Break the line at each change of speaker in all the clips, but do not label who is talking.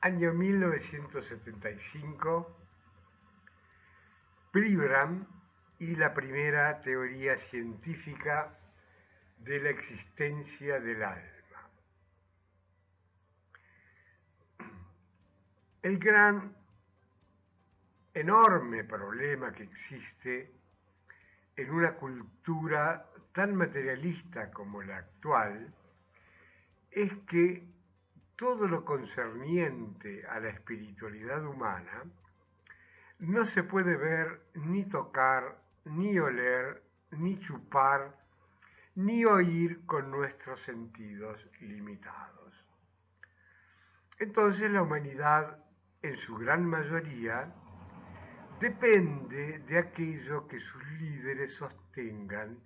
Año 1975, Pribram y la primera teoría científica de la existencia del alma. El gran, enorme problema que existe en una cultura tan materialista como la actual es que todo lo concerniente a la espiritualidad humana no se puede ver, ni tocar, ni oler, ni chupar, ni oír con nuestros sentidos limitados. Entonces la humanidad, en su gran mayoría, depende de aquello que sus líderes sostengan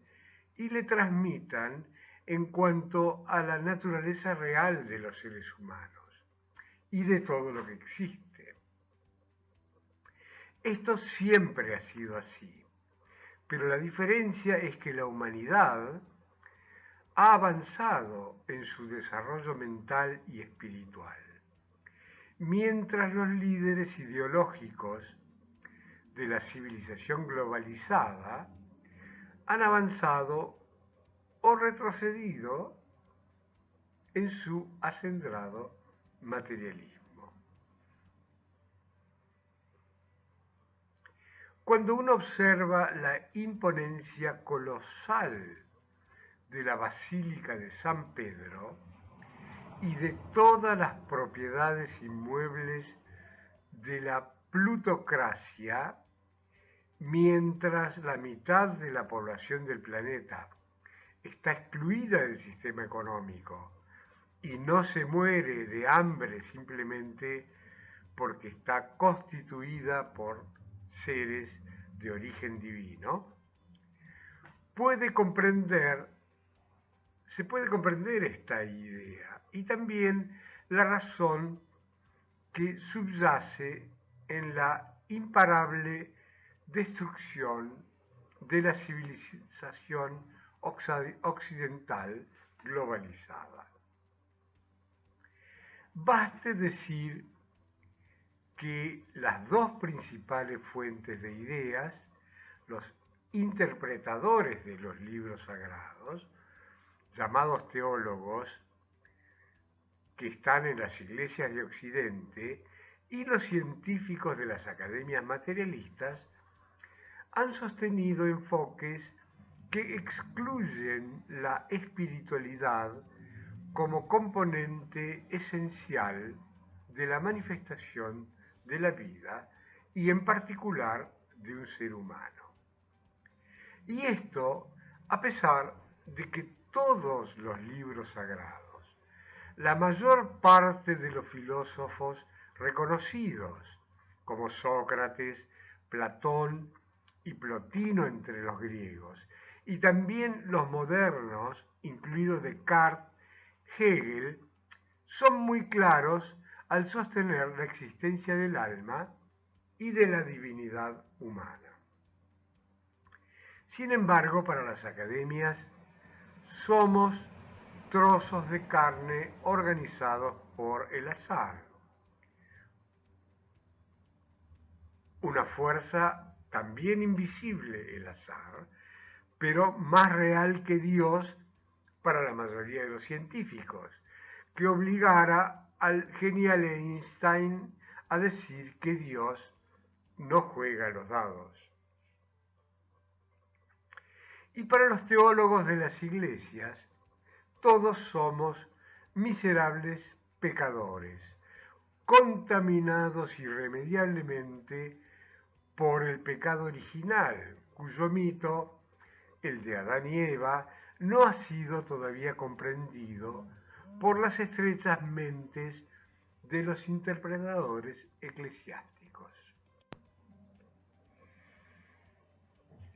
y le transmitan en cuanto a la naturaleza real de los seres humanos y de todo lo que existe. Esto siempre ha sido así, pero la diferencia es que la humanidad ha avanzado en su desarrollo mental y espiritual, mientras los líderes ideológicos de la civilización globalizada han avanzado o retrocedido en su acendrado materialismo. Cuando uno observa la imponencia colosal de la Basílica de San Pedro y de todas las propiedades inmuebles de la plutocracia, mientras la mitad de la población del planeta está excluida del sistema económico y no se muere de hambre simplemente porque está constituida por seres de origen divino, se puede comprender esta idea y también la razón que subyace en la imparable destrucción de la civilización occidental globalizada. Baste decir que las dos principales fuentes de ideas, los interpretadores de los libros sagrados, llamados teólogos, que están en las iglesias de Occidente, y los científicos de las academias materialistas, han sostenido enfoques que excluyen la espiritualidad como componente esencial de la manifestación de la vida y en particular de un ser humano. Y esto a pesar de que todos los libros sagrados, la mayor parte de los filósofos reconocidos, como Sócrates, Platón y Plotino entre los griegos, y también los modernos, incluidos Descartes, Hegel, son muy claros al sostener la existencia del alma y de la divinidad humana. Sin embargo, para las academias, somos trozos de carne organizados por el azar. Una fuerza también invisible, el azar, pero más real que Dios para la mayoría de los científicos, que obligara al genial Einstein a decir que Dios no juega los dados. Y para los teólogos de las iglesias, todos somos miserables pecadores, contaminados irremediablemente por el pecado original, cuyo mito, el de Adán y Eva, no ha sido todavía comprendido por las estrechas mentes de los interpretadores eclesiásticos.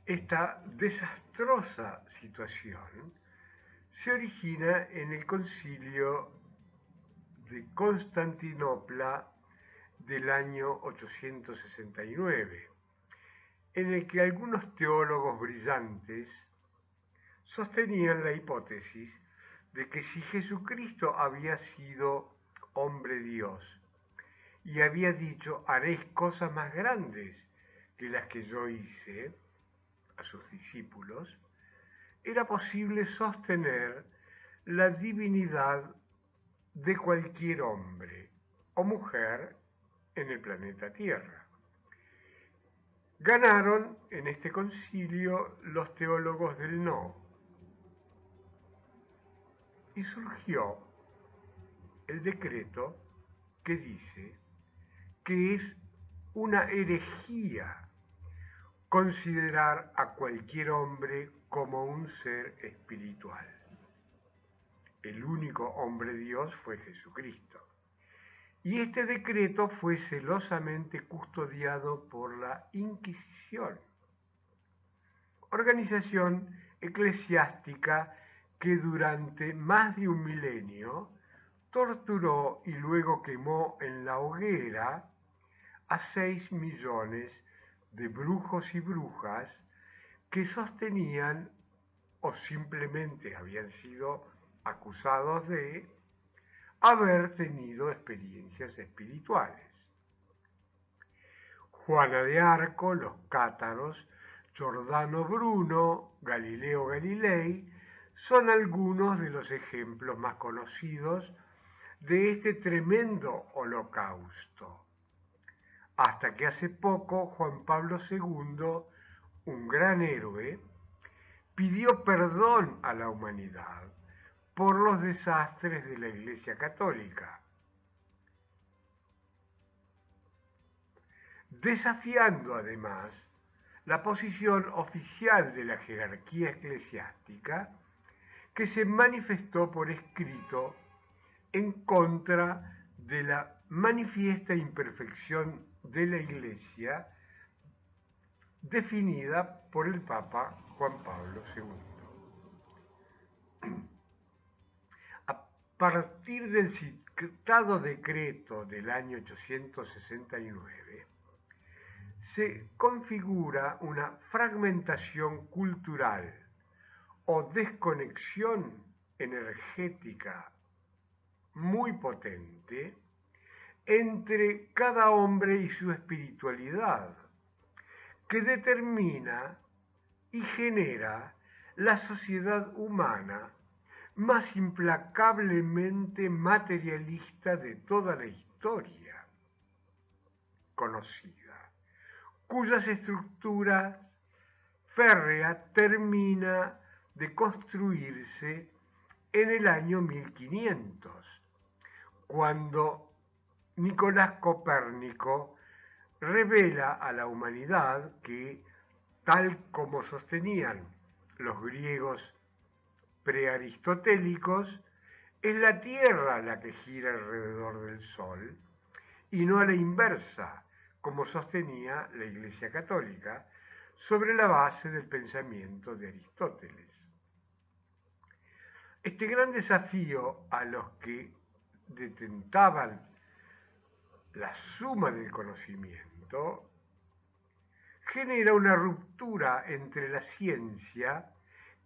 Esta desastrosa situación se origina en el concilio de Constantinopla del año 869, en el que algunos teólogos brillantes sostenían la hipótesis de que si Jesucristo había sido hombre Dios y había dicho, haréis cosas más grandes que las que yo hice a sus discípulos, era posible sostener la divinidad de cualquier hombre o mujer en el planeta Tierra. Ganaron en este concilio los teólogos del no, y surgió el decreto que dice que es una herejía considerar a cualquier hombre como un ser espiritual. El único hombre Dios fue Jesucristo. Y este decreto fue celosamente custodiado por la Inquisición, organización eclesiástica que durante más de un milenio torturó y luego quemó en la hoguera a 6 millones de brujos y brujas que sostenían o simplemente habían sido acusados de haber tenido experiencias espirituales. Juana de Arco, los cátaros, Giordano Bruno, Galileo Galilei, son algunos de los ejemplos más conocidos de este tremendo holocausto. Hasta que hace poco Juan Pablo II, un gran héroe, pidió perdón a la humanidad por los desastres de la Iglesia Católica, desafiando además la posición oficial de la jerarquía eclesiástica que se manifestó por escrito en contra de la manifiesta imperfección de la Iglesia definida por el Papa Juan Pablo II. A partir del citado decreto del año 869, se configura una fragmentación cultural o desconexión energética muy potente entre cada hombre y su espiritualidad, que determina y genera la sociedad humana más implacablemente materialista de toda la historia conocida, cuyas estructuras férrea termina de construirse en el año 1500, cuando Nicolás Copérnico revela a la humanidad que, tal como sostenían los griegos prearistotélicos, es la Tierra la que gira alrededor del Sol y no a la inversa, como sostenía la Iglesia Católica, sobre la base del pensamiento de Aristóteles. Este gran desafío a los que detentaban la suma del conocimiento genera una ruptura entre la ciencia,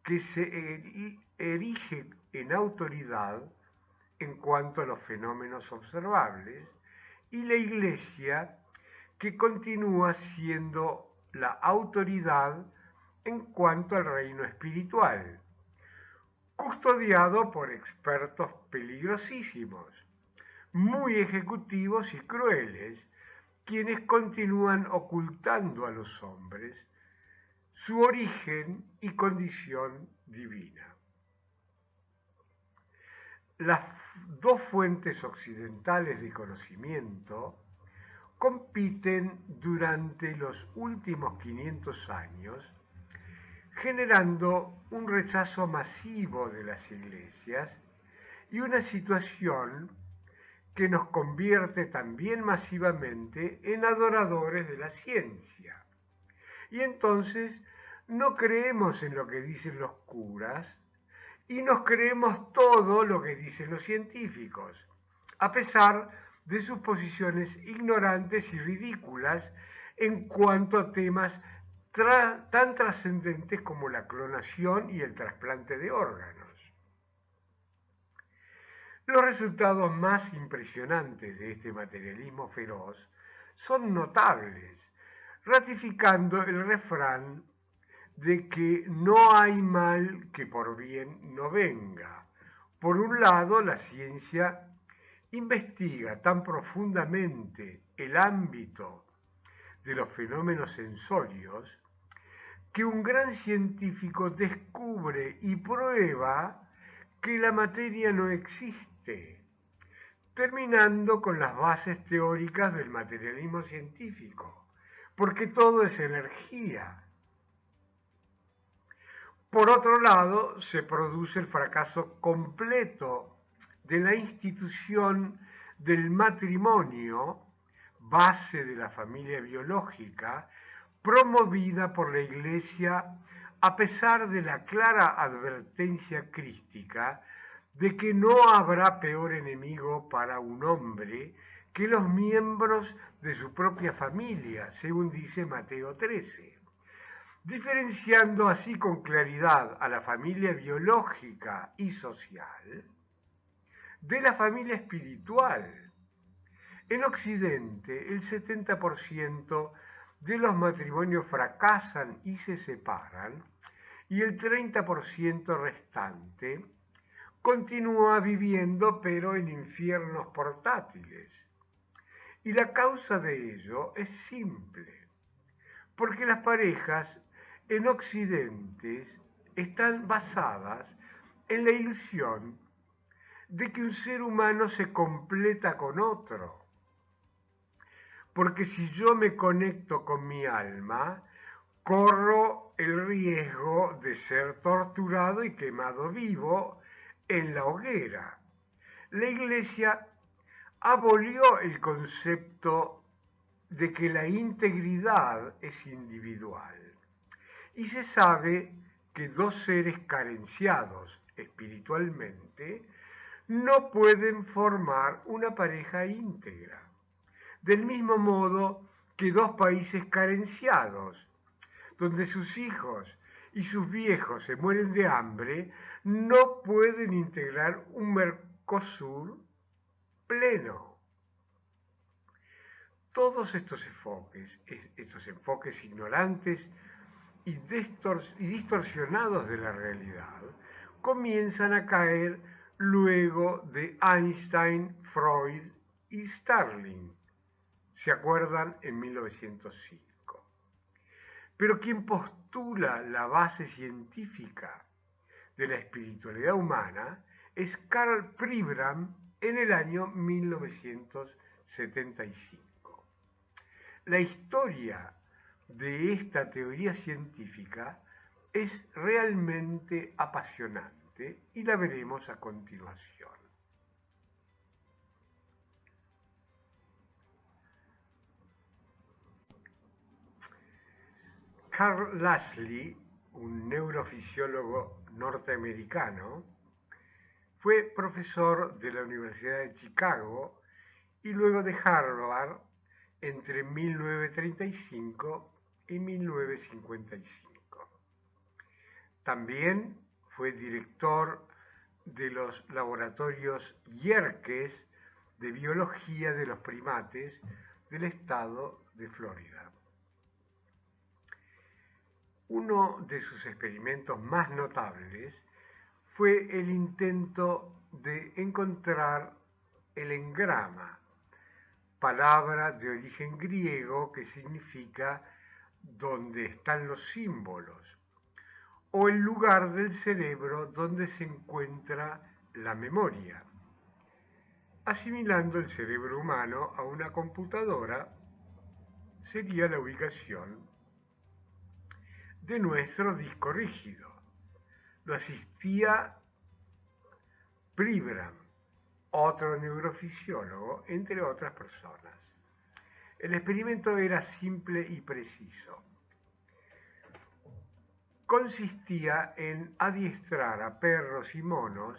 que se erige en autoridad en cuanto a los fenómenos observables, y la Iglesia, que continúa siendo la autoridad en cuanto al reino espiritual, custodiado por expertos peligrosísimos, muy ejecutivos y crueles, quienes continúan ocultando a los hombres su origen y condición divina. Las dos fuentes occidentales de conocimiento compiten durante los últimos 500 años, generando un rechazo masivo de las iglesias y una situación que nos convierte también masivamente en adoradores de la ciencia. Y entonces no creemos en lo que dicen los curas y nos creemos todo lo que dicen los científicos, a pesar de sus posiciones ignorantes y ridículas en cuanto a temas tan trascendentes como la clonación y el trasplante de órganos. Los resultados más impresionantes de este materialismo feroz son notables, ratificando el refrán de que no hay mal que por bien no venga. Por un lado, la ciencia investiga tan profundamente el ámbito de los fenómenos sensorios que un gran científico descubre y prueba que la materia no existe, terminando con las bases teóricas del materialismo científico, porque todo es energía. Por otro lado, se produce el fracaso completo de la institución del matrimonio, base de la familia biológica, promovida por la Iglesia a pesar de la clara advertencia crística de que no habrá peor enemigo para un hombre que los miembros de su propia familia, según dice Mateo 13, diferenciando así con claridad a la familia biológica y social de la familia espiritual. En Occidente, el 70% de los matrimonios fracasan y se separan, y el 30% restante continúa viviendo pero en infiernos portátiles. Y la causa de ello es simple, porque las parejas en Occidente están basadas en la ilusión de que un ser humano se completa con otro. Porque si yo me conecto con mi alma, corro el riesgo de ser torturado y quemado vivo en la hoguera. La Iglesia abolió el concepto de que la integridad es individual y se sabe que dos seres carenciados espiritualmente no pueden formar una pareja íntegra. Del mismo modo que dos países carenciados, donde sus hijos y sus viejos se mueren de hambre, no pueden integrar un Mercosur pleno. Todos estos enfoques ignorantes y distorsionados de la realidad, comienzan a caer luego de Einstein, Freud y Stirling. ¿Se acuerdan? En 1905. Pero quien postula la base científica de la espiritualidad humana es Karl Pribram en el año 1975. La historia de esta teoría científica es realmente apasionante y la veremos a continuación. Carl Laszlo, un neurofisiólogo norteamericano, fue profesor de la Universidad de Chicago y luego de Harvard entre 1935 y 1955. También fue director de los laboratorios Yerkes de biología de los primates del estado de Florida. Uno de sus experimentos más notables fue el intento de encontrar el engrama, palabra de origen griego que significa donde están los símbolos, o el lugar del cerebro donde se encuentra la memoria. Asimilando el cerebro humano a una computadora sería la ubicación de nuestro disco rígido. Lo asistía Pribram, otro neurofisiólogo, entre otras personas. El experimento era simple y preciso. Consistía en adiestrar a perros y monos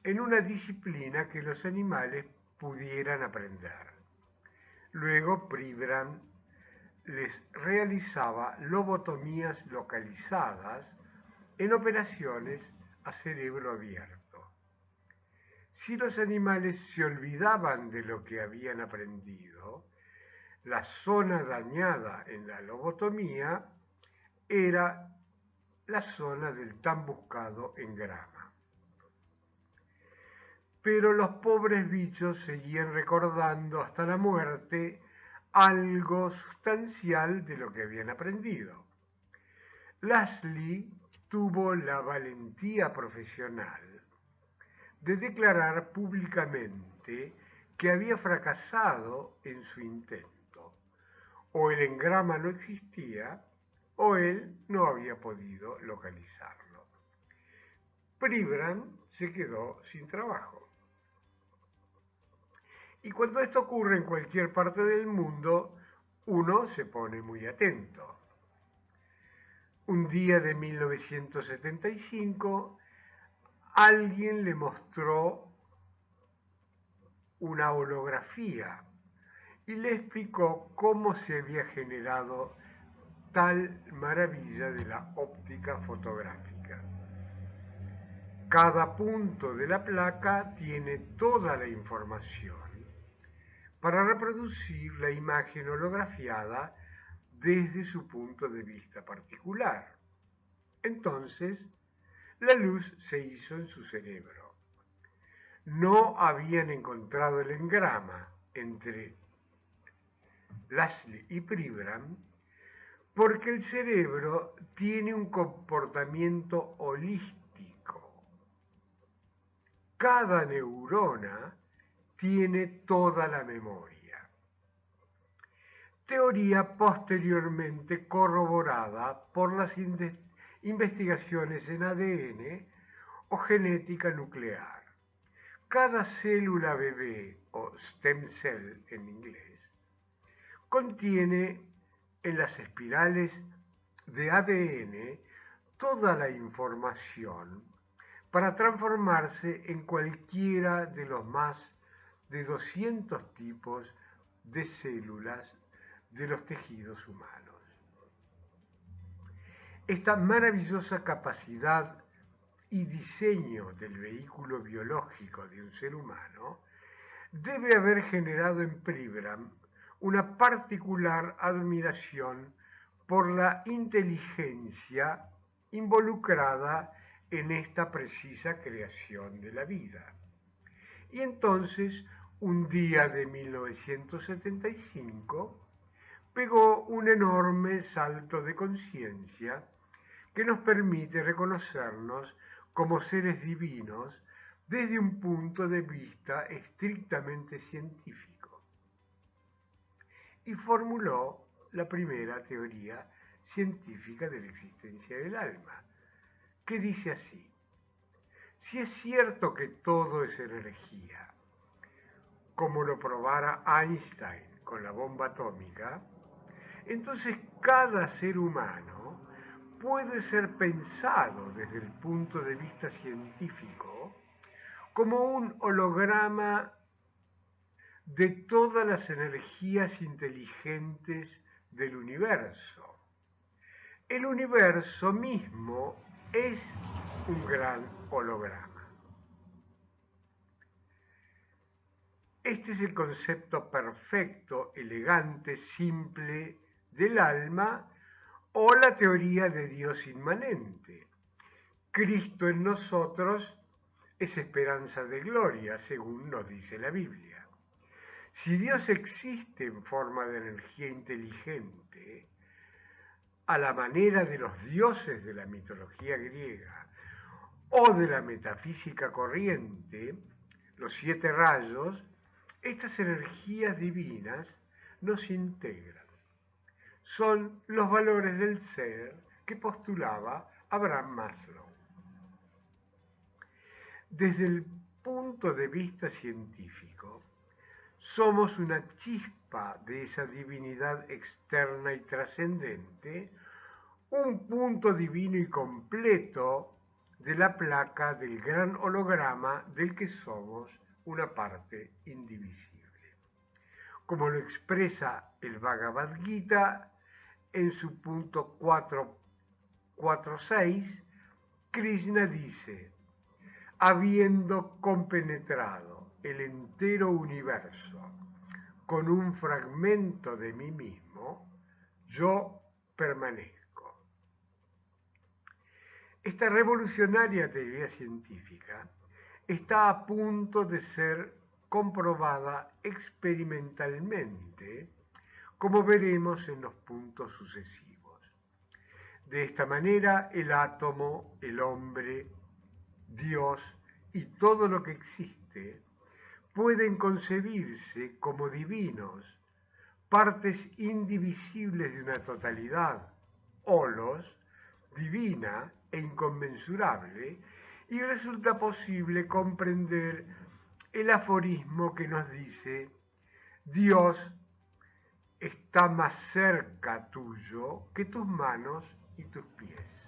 en una disciplina que los animales pudieran aprender. Luego Pribram les realizaba lobotomías localizadas en operaciones a cerebro abierto. si los animales se olvidaban de lo que habían aprendido, la zona dañada en la lobotomía era la zona del tan buscado engrama. Pero los pobres bichos seguían recordando hasta la muerte algo sustancial de lo que habían aprendido. Lashley tuvo la valentía profesional de declarar públicamente que había fracasado en su intento. O el engrama no existía, o él no había podido localizarlo. Pribram se quedó sin trabajo. Y cuando esto ocurre en cualquier parte del mundo, uno se pone muy atento. Un día de 1975, alguien le mostró una holografía y le explicó cómo se había generado tal maravilla de la óptica fotográfica. Cada punto de la placa tiene toda la información para reproducir la imagen holografiada desde su punto de vista particular. Entonces, la luz se hizo en su cerebro. No habían encontrado el engrama entre Lashley y Pribram porque el cerebro tiene un comportamiento holístico. Cada neurona tiene toda la memoria. Teoría posteriormente corroborada por las investigaciones en ADN o genética nuclear. Cada célula bebé, o stem cell en inglés, contiene en las espirales de ADN toda la información para transformarse en cualquiera de los más de 200 tipos de células de los tejidos humanos. Esta maravillosa capacidad y diseño del vehículo biológico de un ser humano debe haber generado en Pribram una particular admiración por la inteligencia involucrada en esta precisa creación de la vida. Y entonces, un día de 1975, pegó un enorme salto de conciencia que nos permite reconocernos como seres divinos desde un punto de vista estrictamente científico. Y formuló la primera teoría científica de la existencia del alma, que dice así: si es cierto que todo es energía, como lo probara Einstein con la bomba atómica, entonces cada ser humano puede ser pensado desde el punto de vista científico como un holograma de todas las energías inteligentes del universo. El universo mismo es un gran holograma. Este es el concepto perfecto, elegante, simple del alma, o la teoría de Dios inmanente. Cristo en nosotros es esperanza de gloria, según nos dice la Biblia. Si Dios existe en forma de energía inteligente, a la manera de los dioses de la mitología griega o de la metafísica corriente, los 7 rayos, estas energías divinas nos integran. Son los valores del ser que postulaba Abraham Maslow. Desde el punto de vista científico, somos una chispa de esa divinidad externa y trascendente, un punto divino y completo de la placa del gran holograma del que somos una parte indivisible. Como lo expresa el Bhagavad Gita en su punto 4.4.6, Krishna dice: habiendo compenetrado el entero universo con un fragmento de mí mismo, yo permanezco. Esta revolucionaria teoría científica está a punto de ser comprobada experimentalmente, como veremos en los puntos sucesivos. De esta manera, el átomo, el hombre, Dios y todo lo que existe pueden concebirse como divinos, partes indivisibles de una totalidad, holos, divina e inconmensurable, y resulta posible comprender el aforismo que nos dice: Dios está más cerca tuyo que tus manos y tus pies.